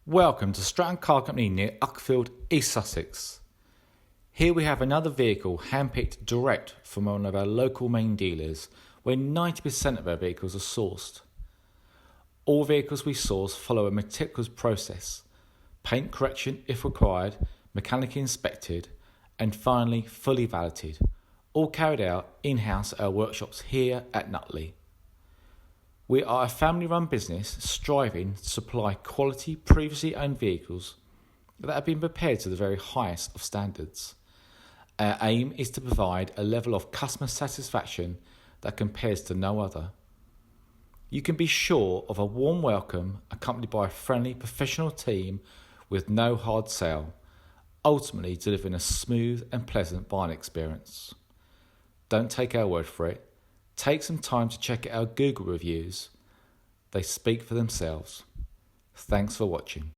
Welcome to Stratton Car Company near Uckfield, East Sussex. Here we have another vehicle handpicked direct from one of our local main dealers where 90% of our vehicles are sourced. All vehicles we source follow a meticulous process, paint correction if required, mechanically inspected and finally fully validated, all carried out in-house at our workshops here at Nutley. We are a family-run business striving to supply quality previously owned vehicles that have been prepared to the very highest of standards. Our aim is to provide a level of customer satisfaction that compares to no other. You can be sure of a warm welcome accompanied by a friendly professional team with no hard sell, ultimately delivering a smooth and pleasant buying experience. Don't take our word for it. Take some time to check out our Google reviews. They speak for themselves. Thanks for watching.